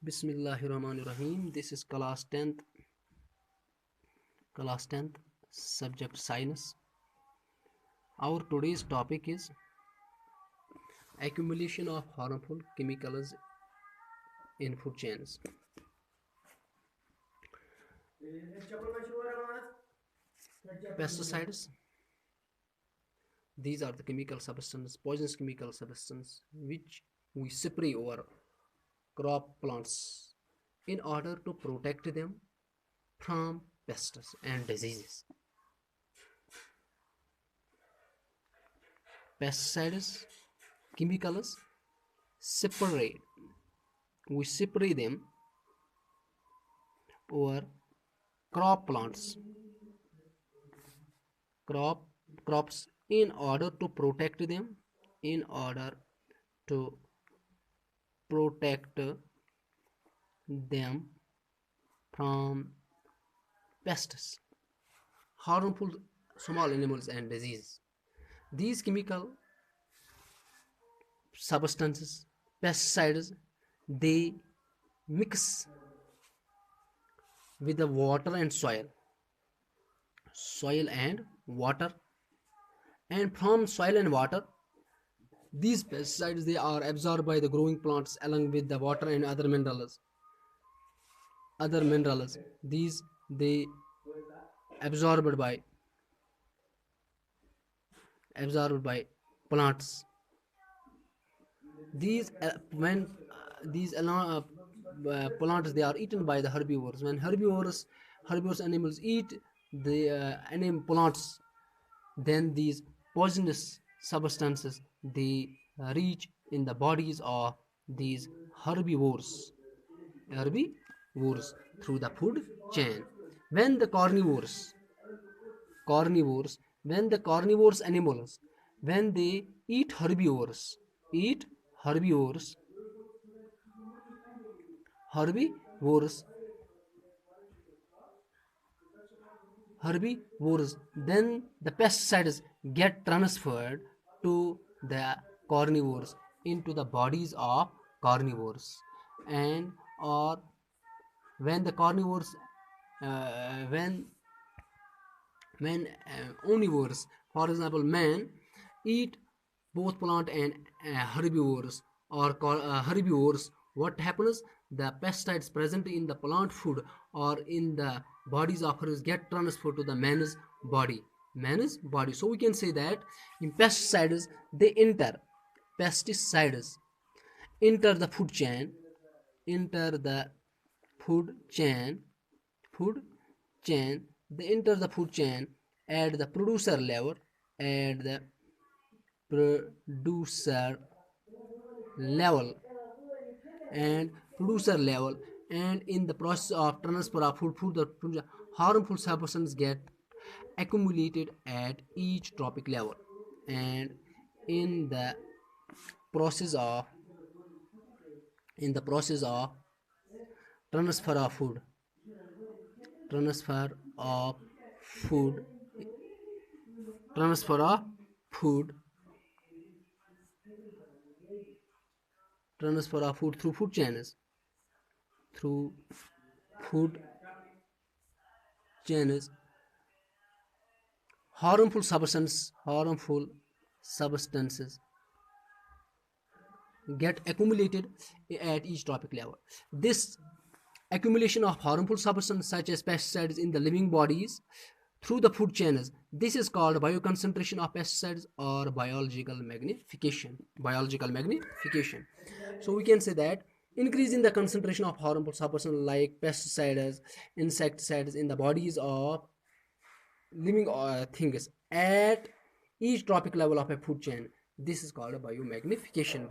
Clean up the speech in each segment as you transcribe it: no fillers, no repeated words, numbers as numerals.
Bismillahirrahmanirrahim. This is class 10th subject science. Our today's topic is accumulation of harmful chemicals in food chains. Pesticides. These are the poisonous chemical substances which we spray over crop plants in order to protect them from pests and diseases. Pesticides, chemicals, we spray them over crops in order to protect them, in order to protect them from pests, harmful small animals and diseases. These chemical substances, pesticides, they mix with the water and soil and water, and from soil and water these pesticides they are absorbed by the growing plants along with the water and other minerals. These they absorbed by plants. These when these plants they are eaten by the herbivores. When herbivores animals eat the animal plants, then these poisonous substances they reach in the bodies of these herbivores through the food chain. When the carnivores when the carnivorous animals, when they eat herbivores herbivores then the pesticides get transferred to the carnivores into the bodies of carnivores, and or when the carnivores when omnivores, for example man, eat both plant and herbivores or herbivores, what happens? The pesticides present in the plant food or in the bodies of herbivores get transferred to the man's body. So we can say that in pesticides they enter the food chain they enter the food chain at the producer level and in the process of transfer of food the harmful substances get accumulated at each tropic level, and in the process of transfer of food transfer of food through food chains harmful substances get accumulated at each tropic level. This accumulation of harmful substances such as pesticides in the living bodies through the food chains, this is called bioconcentration of pesticides or biological magnification. So we can say that increase in the concentration of harmful substances like pesticides, insecticides in the bodies of living things at each tropic level of a food chain, this is called a biomagnification.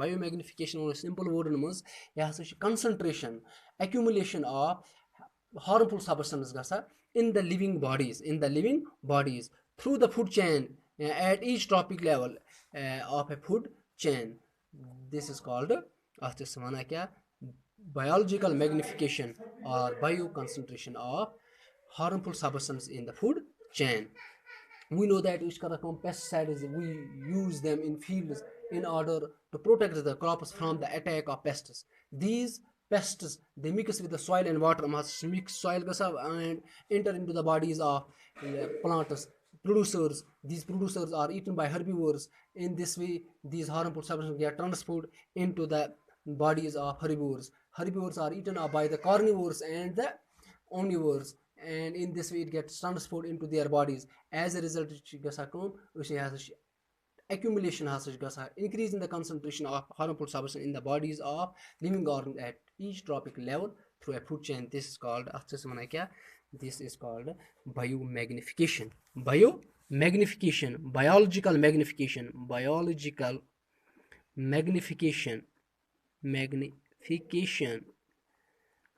On a simple word means concentration, accumulation of harmful substances in the living bodies through the food chain at each tropic level of a food chain. This is called biological magnification or bioconcentration of harmful substances in the food chain. We know that pesticides we use them in fields in order to protect the crops from the attack of pests. These pests, they mix with the soil and water. Must mix soil and enter into the bodies of plants. Producers, these producers are eaten by herbivores. In this way, these harmful substances get transferred into the bodies of herbivores. Herbivores are eaten up by the carnivores and the omnivores, and in this way it gets transferred into their bodies. As a result, accumulation has increase in the concentration of harmful substances in the bodies of living organisms at each trophic level through a food chain. This is called this is called biomagnification. Biomagnification, biological magnification, biological magnification, magnification,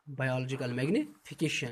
biological magnification.